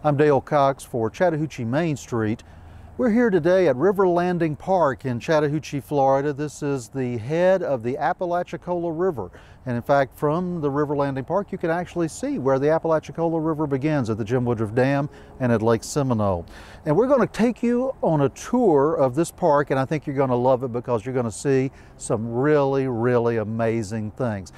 I'm Dale Cox for Chattahoochee Main Street. We're here today at River Landing Park in Chattahoochee, Florida. This is the head of the Apalachicola River. And in fact, from the River Landing Park, you can actually see where the Apalachicola River begins at the Jim Woodruff Dam and at Lake Seminole. And we're going to take you on a tour of this park, and I think you're going to love it because you're going to see some really amazing things.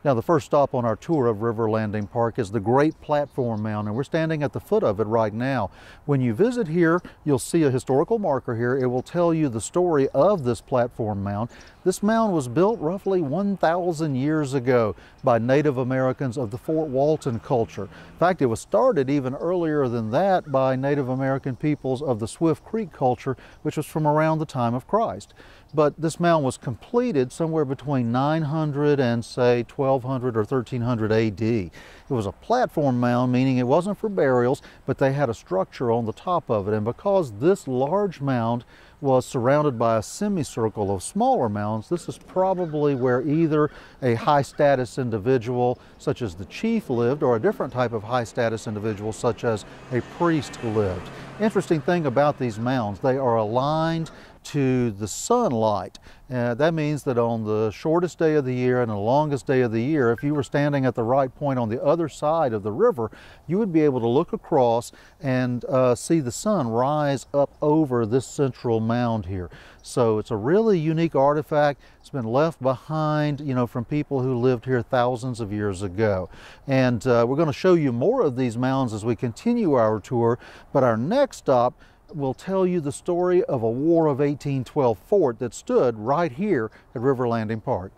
Now, the first stop on our tour of River Landing Park is the Great Platform Mound, and we're standing at the foot of it right now. When you visit here, you'll see a historical marker here. It will tell you the story of this platform mound. This mound was built roughly 1,000 years ago by Native Americans of the Fort Walton culture. In fact, it was started even earlier than that by Native American peoples of the Swift Creek culture, which was from around the time of Christ. But this mound was completed somewhere between 900 and say 1200 or 1300 AD. It was a platform mound, meaning it wasn't for burials, but they had a structure on the top of it. And because this large mound was surrounded by a semicircle of smaller mounds, this is probably where either a high status individual such as the chief lived or a different type of high status individual such as a priest lived. Interesting thing about these mounds, they are aligned to the sunlight. That means that on the shortest day of the year and the longest day of the year, if you were standing at the right point on the other side of the river, you would be able to look across and see the sun rise up over this central mound here. So it's a really unique artifact. It's been left behind, from people who lived here thousands of years ago. And we're going to show you more of these mounds as we continue our tour, but our next stop will tell you the story of a War of 1812 fort that stood right here at River Landing Park.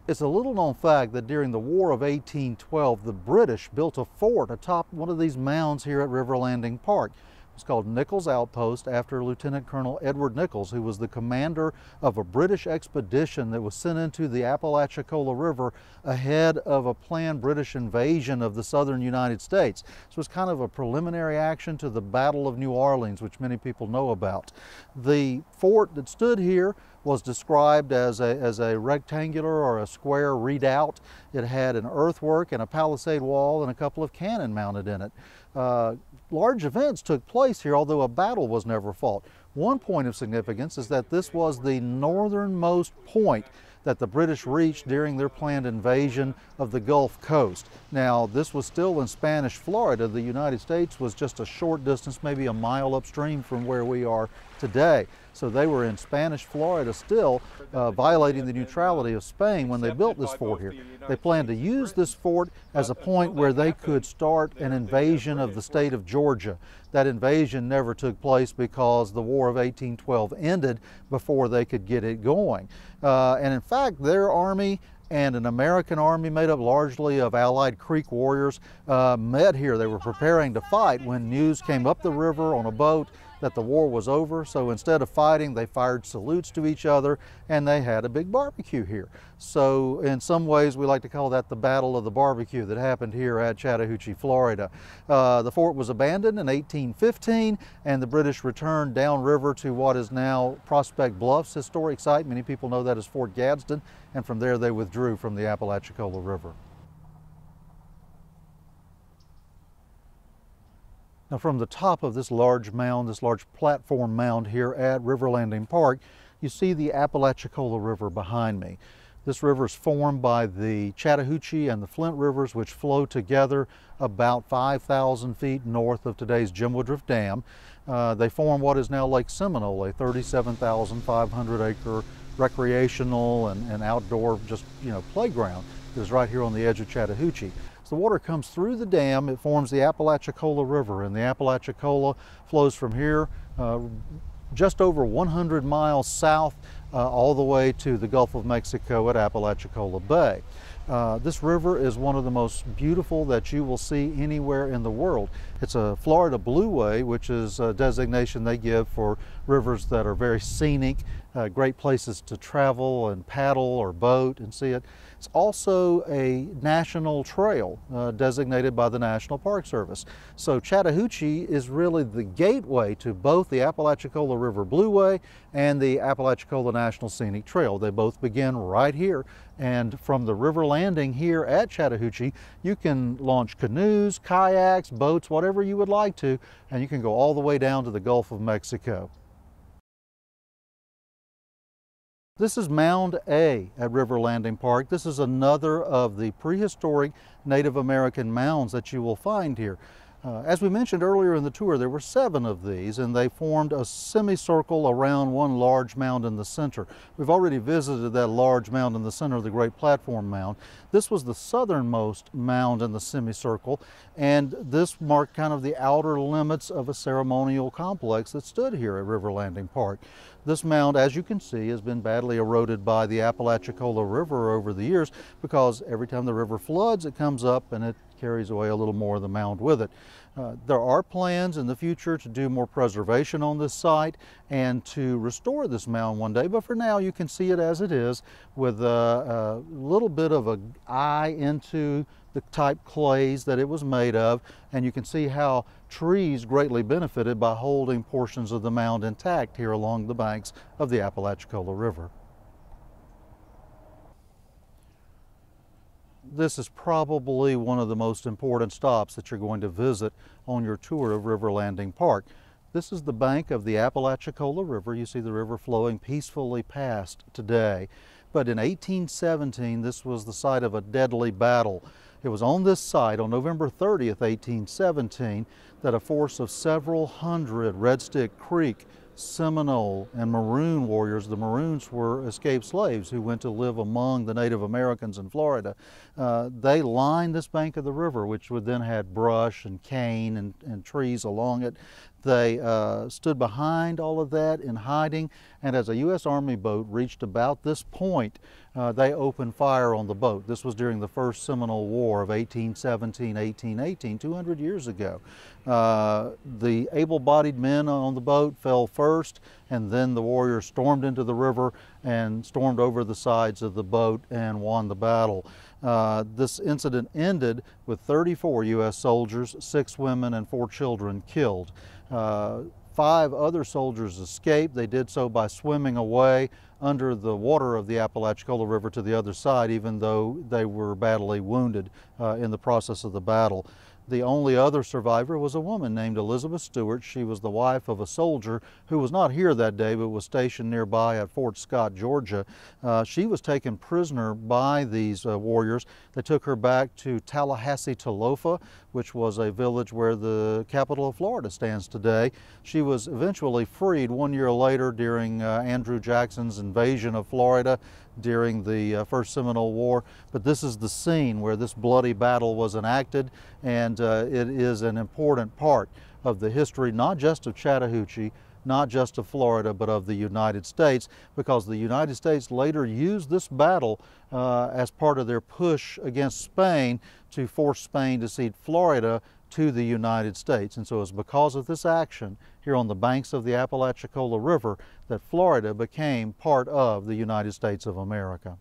It's a little known fact that during the War of 1812, the British built a fort atop one of these mounds here at River Landing Park. It's called Nicolls Outpost after Lieutenant Colonel Edward Nicolls, who was the commander of a British expedition that was sent into the Apalachicola River ahead of a planned British invasion of the southern United States. So it was kind of a preliminary action to the Battle of New Orleans, which many people know about. The fort that stood here was described as a rectangular or a square redoubt. It had an earthwork and a palisade wall and a couple of cannon mounted in it. Large events took place here, although a battle was never fought. One point of significance is that this was the northernmost point that the British reached during their planned invasion of the Gulf Coast. Now, this was still in Spanish Florida. The United States was just a short distance, maybe a mile upstream from where we are today. So they were in Spanish Florida still, violating the neutrality of Spain when they built this fort here. They planned to use this fort as a point where they could start an invasion of the state of Georgia. That invasion never took place because the War of 1812 ended before they could get it going. And in fact, their army and an American army made up largely of Allied Creek warriors met here. They were preparing to fight when news came up the river on a boat that the war was over. So instead of fighting, they fired salutes to each other and they had a big barbecue here. So in some ways, we like to call that the Battle of the Barbecue that happened here at Chattahoochee, Florida. The fort was abandoned in 1815 and the British returned downriver to what is now Prospect Bluffs historic site. Many people know that as Fort Gadsden, and from there they withdrew from the Apalachicola River. Now, from the top of this large mound, this large platform mound here at River Landing Park, you see the Apalachicola River behind me. This river is formed by the Chattahoochee and the Flint rivers, which flow together about 5,000 feet north of today's Jim Woodruff Dam. They form what is now Lake Seminole, a 37,500 acre recreational and outdoor playground that is right here on the edge of Chattahoochee. The water comes through the dam, it forms the Apalachicola River, and the Apalachicola flows from here just over 100 miles south all the way to the Gulf of Mexico at Apalachicola Bay. This river is one of the most beautiful that you will see anywhere in the world. It's a Florida Blueway, which is a designation they give for rivers that are very scenic, great places to travel and paddle or boat and see it. It's also a national trail designated by the National Park Service. So Chattahoochee is really the gateway to both the Apalachicola River Blueway and the Apalachicola National Scenic Trail. They both begin right here And from the river landing here at Chattahoochee, you can launch canoes, kayaks, boats, whatever you would like to, and you can go all the way down to the Gulf of Mexico. This is Mound A at River Landing Park. This is another of the prehistoric Native American mounds that you will find here. As we mentioned earlier in the tour, there were 7 of these, and they formed a semicircle around one large mound in the center. We've already visited that large mound in the center of the Great Platform Mound. This was the southernmost mound in the semicircle, and this marked kind of the outer limits of a ceremonial complex that stood here at River Landing Park. This mound, as you can see, has been badly eroded by the Apalachicola River over the years, because every time the river floods, it comes up and it carries away a little more of the mound with it. There are plans in the future to do more preservation on this site and to restore this mound one day, but for now you can see it as it is, with a little bit of an eye into the type clays that it was made of, and you can see how trees greatly benefited by holding portions of the mound intact here along the banks of the Apalachicola River. This is probably one of the most important stops that you're going to visit on your tour of River Landing Park. This is the bank of the Apalachicola River. You see the river flowing peacefully past today. But in 1817, this was the site of a deadly battle. It was on this site, on November 30th, 1817, that a force of several hundred Red Stick Creek, Seminole, and Maroon warriors — the Maroons were escaped slaves who went to live among the Native Americans in Florida — they lined this bank of the river, which would then had brush and cane and trees along it. They stood behind all of that in hiding, and as a U.S. Army boat reached about this point, they opened fire on the boat. This was during the First Seminole War of 1817-1818, 200 years ago. The able-bodied men on the boat fell first, and then the warriors stormed into the river and stormed over the sides of the boat and won the battle. This incident ended with 34 U.S. soldiers, 6 women, and 4 children killed. 5 other soldiers escaped. They did so by swimming away under the water of the Apalachicola River to the other side, even though they were badly wounded in the process of the battle. The only other survivor was a woman named Elizabeth Stewart. She was the wife of a soldier who was not here that day, but was stationed nearby at Fort Scott, Georgia. She was taken prisoner by these warriors. They took her back to Tallahassee, Talofa, which was a village where the capital of Florida stands today. She was eventually freed 1 year later during Andrew Jackson's invasion of Florida during the First Seminole War. But this is the scene where this bloody battle was enacted, and it is an important part of the history, not just of Chattahoochee, not just of Florida, but of the United States, because the United States later used this battle as part of their push against Spain to force Spain to cede Florida to the United States. And so it's because of this action here on the banks of the Apalachicola River that Florida became part of the United States of America.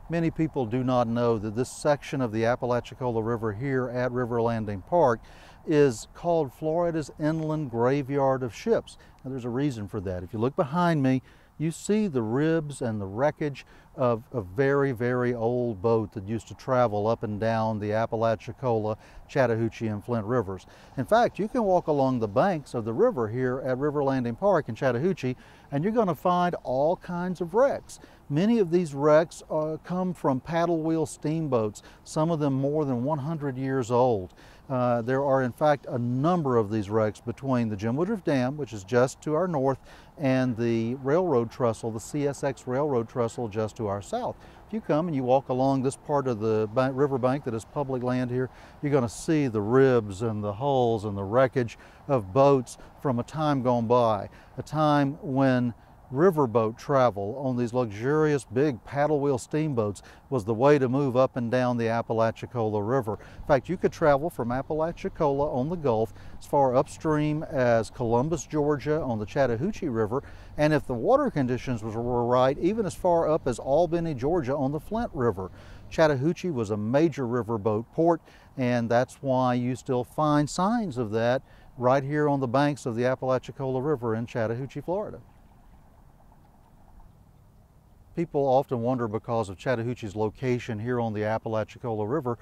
Many people do not know that this section of the Apalachicola River here at River Landing Park is called Florida's Inland Graveyard of Ships. Now, there's a reason for that. If you look behind me, you see the ribs and the wreckage of a very, very old boat that used to travel up and down the Apalachicola, Chattahoochee, and Flint rivers. In fact, you can walk along the banks of the river here at River Landing Park in Chattahoochee, and you're going to find all kinds of wrecks. Many of these wrecks come from paddle wheel steamboats, some of them more than 100 years old. There are, in fact, a number of these wrecks between the Jim Woodruff Dam, which is just to our north, and the railroad trestle, the CSX railroad trestle, just to our south. If you come and you walk along this part of the riverbank that is public land here, you're going to see the ribs and the hulls and the wreckage of boats from a time gone by, a time when riverboat travel on these luxurious big paddle wheel steamboats was the way to move up and down the Apalachicola River. In fact, you could travel from Apalachicola on the Gulf as far upstream as Columbus, Georgia on the Chattahoochee River, and if the water conditions were right, even as far up as Albany, Georgia on the Flint River. Chattahoochee was a major riverboat port, and that's why you still find signs of that right here on the banks of the Apalachicola River in Chattahoochee, Florida. people often wonder, because of Chattahoochee's location here on the Apalachicola River,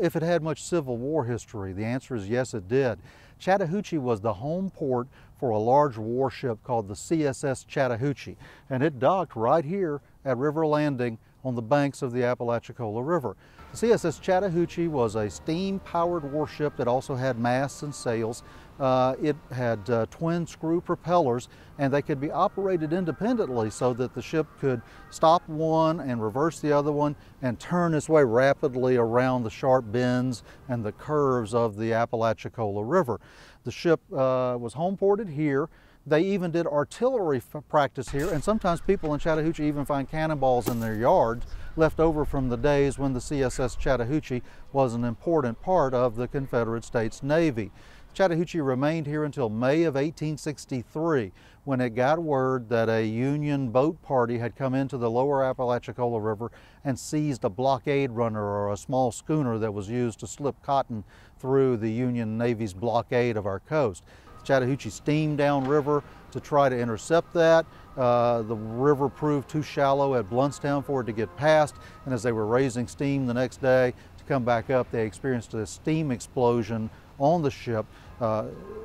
if it had much Civil War history. The answer is yes, it did. Chattahoochee was the home port for a large warship called the CSS Chattahoochee, and it docked right here at River Landing on the banks of the Apalachicola River. The CSS Chattahoochee was a steam-powered warship that also had masts and sails. It had twin screw propellers, and they could be operated independently so that the ship could stop one and reverse the other one and turn its way rapidly around the sharp bends and the curves of the Apalachicola River. The ship was home ported here. They even did artillery practice here, and sometimes people in Chattahoochee even find cannonballs in their yards left over from the days when the CSS Chattahoochee was an important part of the Confederate States Navy. Chattahoochee remained here until May of 1863, when it got word that a Union boat party had come into the lower Apalachicola River and seized a blockade runner, or a small schooner that was used to slip cotton through the Union Navy's blockade of our coast. Chattahoochee steamed downriver to try to intercept that. The river proved too shallow at Bluntstown for it to get past, and as they were raising steam the next day to come back up, they experienced a steam explosion on the ship.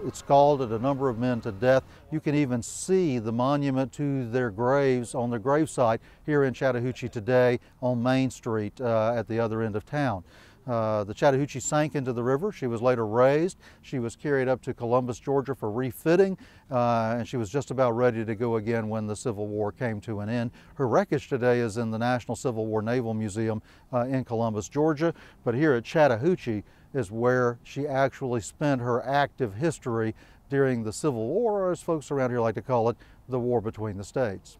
It scalded a number of men to death. You can even see the monument to their graves on their gravesite here in Chattahoochee today on Main Street at the other end of town. The Chattahoochee sank into the river. She was later raised. She was carried up to Columbus, Georgia for refitting, and she was just about ready to go again when the Civil War came to an end. Her wreckage today is in the National Civil War Naval Museum in Columbus, Georgia, but here at Chattahoochee is where she actually spent her active history during the Civil War, or as folks around here like to call it, the War between the states.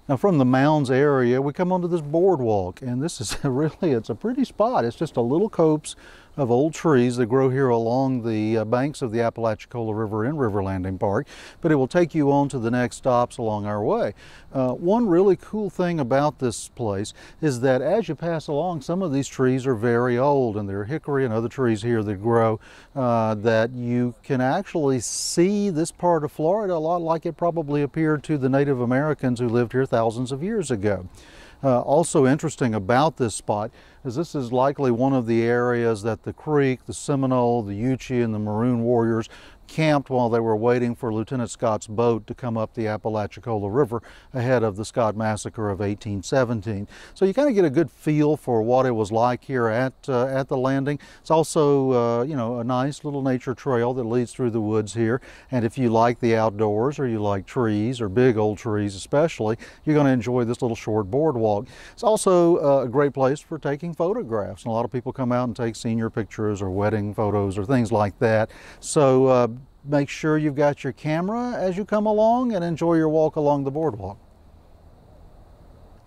Now, from the Mounds area, we come onto this boardwalk, and this is really, it's a pretty spot. It's just a little copse of old trees that grow here along the banks of the Apalachicola River in River Landing Park, but it will take you on to the next stops along our way. One really cool thing about this place is that as you pass along, some of these trees are very old, and there are hickory and other trees here that grow that you can actually see this part of Florida a lot like it probably appeared to the Native Americans who lived here thousands of years ago. Also interesting about this spot is this is likely one of the areas that the Creek, the Seminole, the Uchee, and the Maroon Warriors camped while they were waiting for Lieutenant Scott's boat to come up the Apalachicola River ahead of the Scott Massacre of 1817. So you kind of get a good feel for what it was like here at the landing. It's also, you know, a nice little nature trail that leads through the woods here. And if you like the outdoors, or you like trees, or big old trees especially, you're going to enjoy this little short boardwalk. It's also a great place for taking photographs. And a lot of people come out and take senior pictures or wedding photos or things like that. So make sure you've got your camera as you come along and enjoy your walk along the boardwalk.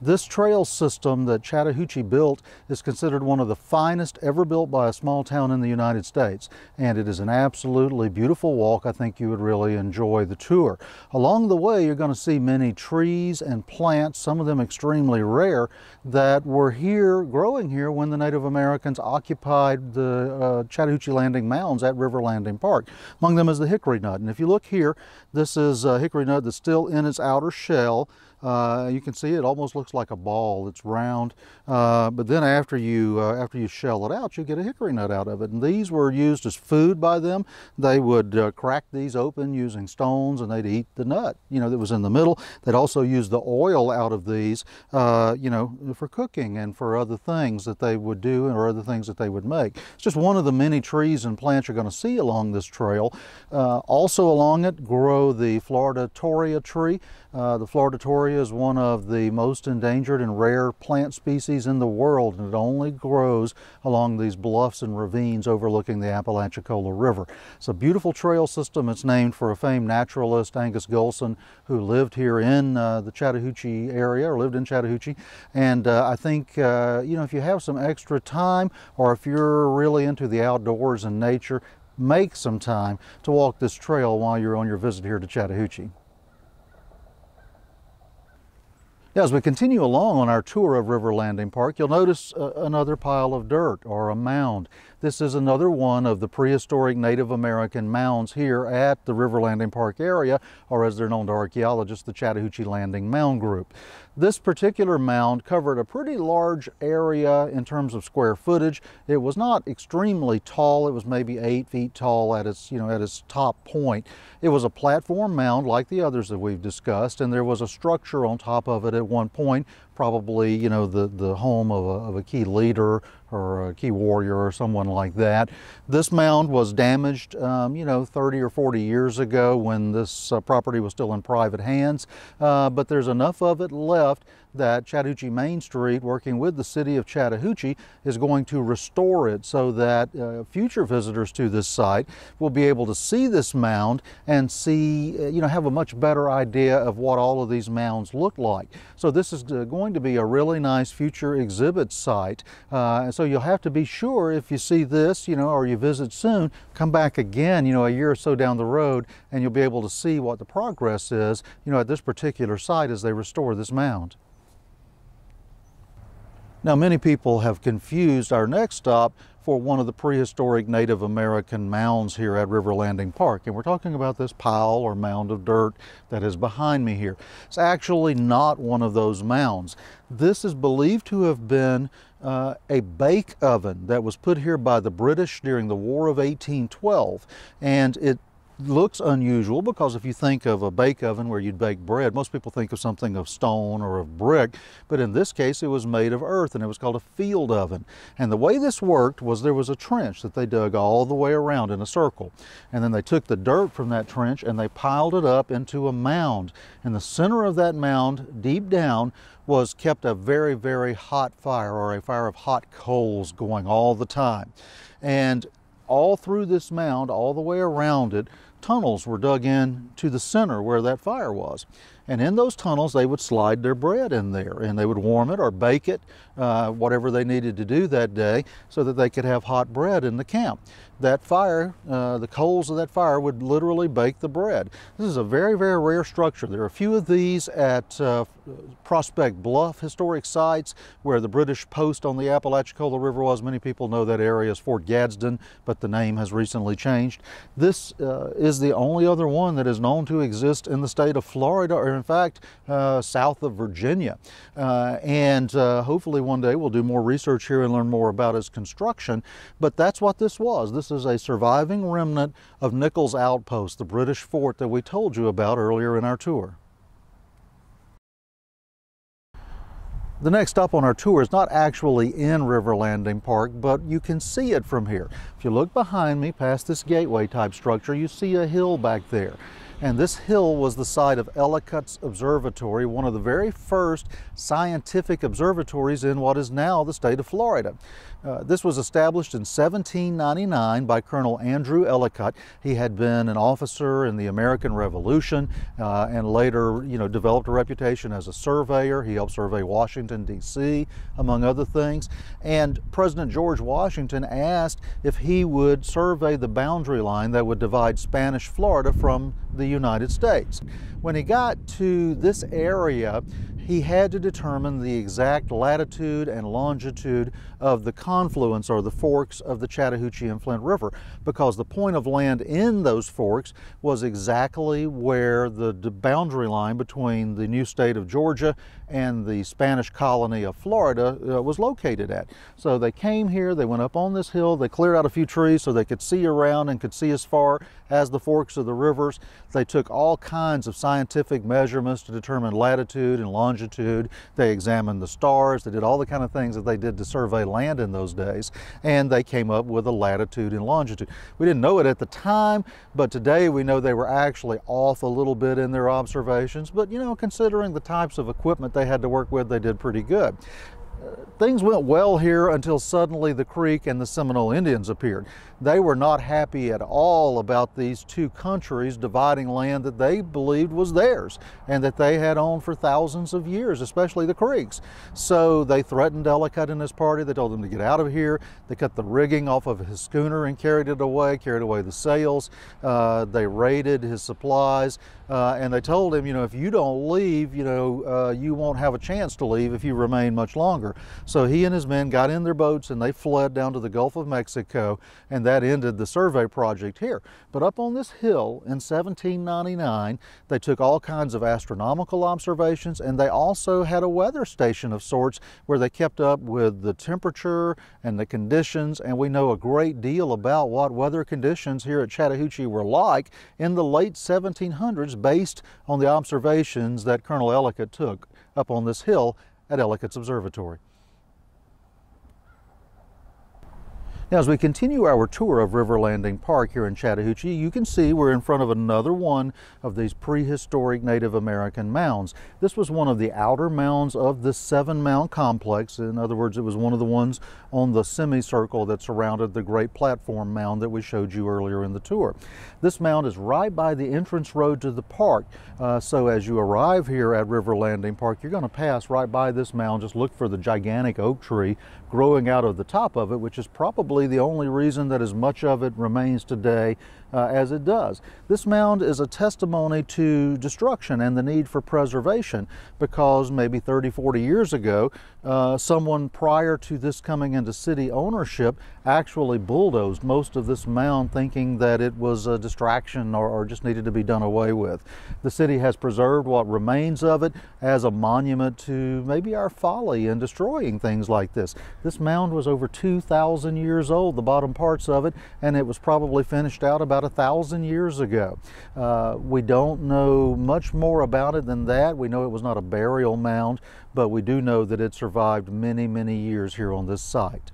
This trail system that Chattahoochee built is considered one of the finest ever built by a small town in the United States, and it is an absolutely beautiful walk. I think you would really enjoy the tour. Along the way, you're going to see many trees and plants, some of them extremely rare, that were here, growing here when the Native Americans occupied the Chattahoochee Landing Mounds at River Landing Park. Among them is the hickory nut, and if you look here, this is a hickory nut that's still in its outer shell. You can see it almost looks like a ball. It's round, but then after you shell it out, you get a hickory nut out of it. And these were used as food by them. They would crack these open using stones, and they'd eat the nut, you know, that was in the middle. They'd also use the oil out of these, you know, for cooking and for other things that they would do, or other things that they would make. It's just one of the many trees and plants you're going to see along this trail. Also along it grow the Florida Toria tree. The Florida Toria is one of the most endangered and rare plant species in the world, and it only grows along these bluffs and ravines overlooking the Apalachicola River. It's a beautiful trail system. It's named for a famed naturalist, Angus Gulson, who lived here in the Chattahoochee area, or lived in Chattahoochee. And I think, you know, if you have some extra time, or if you're really into the outdoors and nature, make some time to walk this trail while you're on your visit here to Chattahoochee. As we continue along on our tour of River Landing Park, you'll notice another pile of dirt, or a mound. This is another one of the prehistoric Native American mounds here at the River Landing Park area, or as they're known to archaeologists, the Chattahoochee Landing Mound Group. This particular mound covered a pretty large area in terms of square footage. It was not extremely tall. It was maybe 8 feet tall at its, at its top point. It was a platform mound like the others that we've discussed, and there was a structure on top of it at one point, probably, the home of a key leader or a key warrior or someone like that. This mound was damaged, 30 or 40 years ago when this property was still in private hands, but there's enough of it left that Chattahoochee Main Street, working with the city of Chattahoochee, is going to restore it so that future visitors to this site will be able to see this mound and see, have a much better idea of what all of these mounds look like. So this is going to be a really nice future exhibit site. So you'll have to be sure if you see this, or you visit soon, come back again, a year or so down the road, and you'll be able to see what the progress is, at this particular site as they restore this mound. Now, many people have confused our next stop for one of the prehistoric Native American mounds here at River Landing Park. And we're talking about this pile or mound of dirt that is behind me here. It's actually not one of those mounds. This is believed to have been a bake oven that was put here by the British during the War of 1812. And it looks unusual because if you think of a bake oven where you'd bake bread, most people think of something of stone or of brick, but in this case it was made of earth, and it was called a field oven. And the way this worked was there was a trench that they dug all the way around in a circle, and then they took the dirt from that trench and they piled it up into a mound. In the center of that mound, deep down, was kept a very, very hot fire, or a fire of hot coals going all the time. And all through this mound, all the way around it, tunnels were dug in to the center where that fire was. And in those tunnels, they would slide their bread in there, and they would warm it or bake it, whatever they needed to do that day, so that they could have hot bread in the camp. That fire, the coals of that fire would literally bake the bread. This is a very, very rare structure. There are a few of these at Prospect Bluff historic sites where the British post on the Apalachicola River was. Many people know that area as Fort Gadsden, but the name has recently changed. This is the only other one that is known to exist in the state of Florida, or in fact, south of Virginia. And hopefully one day we'll do more research here and learn more about its construction, but that's what this was. This is a surviving remnant of Nicolls Outpost, the British fort that we told you about earlier in our tour. The next stop on our tour is not actually in River Landing Park, but you can see it from here. If you look behind me past this gateway type structure, you see a hill back there. And this hill was the site of Ellicott's Observatory, one of the very first scientific observatories in what is now the state of Florida. This was established in 1799 by Colonel Andrew Ellicott. He had been an officer in the American Revolution and later, developed a reputation as a surveyor. He helped survey Washington, D.C., among other things. And President George Washington asked if he would survey the boundary line that would divide Spanish Florida from the United States. When he got to this area, he had to determine the exact latitude and longitude of the confluence or the forks of the Chattahoochee and Flint River, because the point of land in those forks was exactly where the boundary line between the new state of Georgia and the Spanish colony of Florida was located at. So they came here, they went up on this hill, they cleared out a few trees so they could see around and could see as far as the forks of the rivers. They took all kinds of scientific measurements to determine latitude and longitude. They examined the stars. They did all the kind of things that they did to survey land in those days, and they came up with a latitude and longitude. We didn't know it at the time, but today we know they were actually off a little bit in their observations, but considering the types of equipment they had to work with, they did pretty good. Things went well here until suddenly the Creek and the Seminole Indians appeared. They were not happy at all about these two countries dividing land that they believed was theirs and that they had owned for thousands of years, especially the Creeks. So they threatened Ellicott and his party. They told him to get out of here. They cut the rigging off of his schooner and carried away the sails. They raided his supplies, and they told him, if you don't leave, you won't have a chance to leave if you remain much longer. here. So he and his men got in their boats and they fled down to the Gulf of Mexico, and that ended the survey project here. But up on this hill in 1799, they took all kinds of astronomical observations, and they also had a weather station of sorts where they kept up with the temperature and the conditions, and we know a great deal about what weather conditions here at Chattahoochee were like in the late 1700s based on the observations that Colonel Ellicott took up on this hill at Ellicott's Observatory. Now, as we continue our tour of River Landing Park here in Chattahoochee, you can see we're in front of another one of these prehistoric Native American mounds. This was one of the outer mounds of the 7-mound complex. In other words, it was one of the ones on the semicircle that surrounded the great platform mound that we showed you earlier in the tour. This mound is right by the entrance road to the park. So as you arrive here at River Landing Park, you're going to pass right by this mound. Just look for the gigantic oak tree growing out of the top of it, which is probably the only reason that as much of it remains today as it does. This mound is a testimony to destruction and the need for preservation, because maybe 30-40 years ago, someone prior to this coming into city ownership actually bulldozed most of this mound, thinking that it was a distraction or just needed to be done away with. The city has preserved what remains of it as a monument to maybe our folly in destroying things like this. This mound was over 2,000 years old, the bottom parts of it, and it was probably finished out about 1,000 years ago. We don't know much more about it than that. We know it was not a burial mound, but we do know that it survived many, many years here on this site.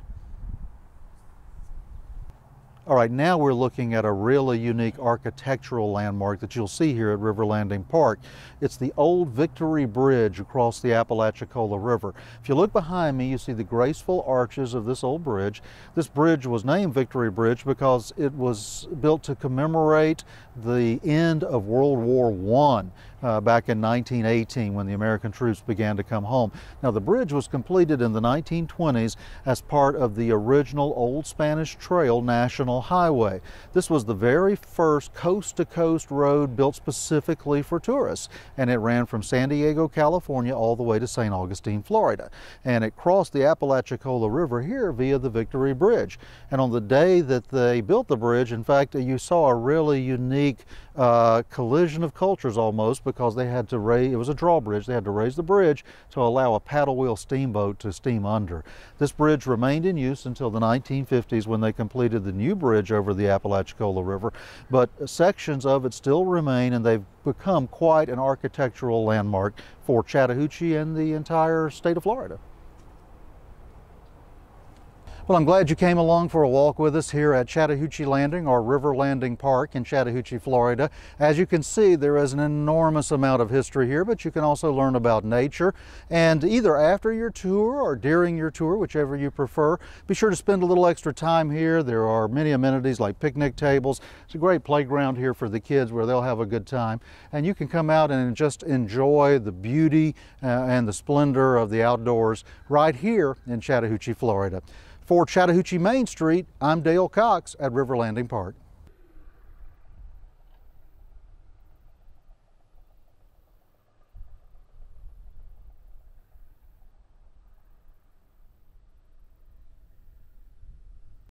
All right, now we're looking at a really unique architectural landmark that you'll see here at River Landing Park. It's the old Victory Bridge across the Apalachicola River. If you look behind me, you see the graceful arches of this old bridge. This bridge was named Victory Bridge because it was built to commemorate the end of World War I back in 1918 when the American troops began to come home. Now, the bridge was completed in the 1920s as part of the original Old Spanish Trail National Highway. This was the very first coast-to-coast road built specifically for tourists, and it ran from San Diego, California, all the way to St. Augustine, Florida. And it crossed the Apalachicola River here via the Victory Bridge. And on the day that they built the bridge, in fact, you saw a really unique collision of cultures almost, because they had to raise, it was a drawbridge, they had to raise the bridge to allow a paddle wheel steamboat to steam under. This bridge remained in use until the 1950s when they completed the new bridge over the Apalachicola River, but sections of it still remain, and they've become quite an architectural landmark for Chattahoochee and the entire state of Florida. Well, I'm glad you came along for a walk with us here at Chattahoochee Landing, or River Landing Park in Chattahoochee, Florida. As you can see, there is an enormous amount of history here, but you can also learn about nature. And either after your tour or during your tour, whichever you prefer, be sure to spend a little extra time here. There are many amenities like picnic tables. It's a great playground here for the kids where they'll have a good time. And you can come out and just enjoy the beauty and the splendor of the outdoors right here in Chattahoochee, Florida. For Chattahoochee Main Street, I'm Dale Cox at River Landing Park.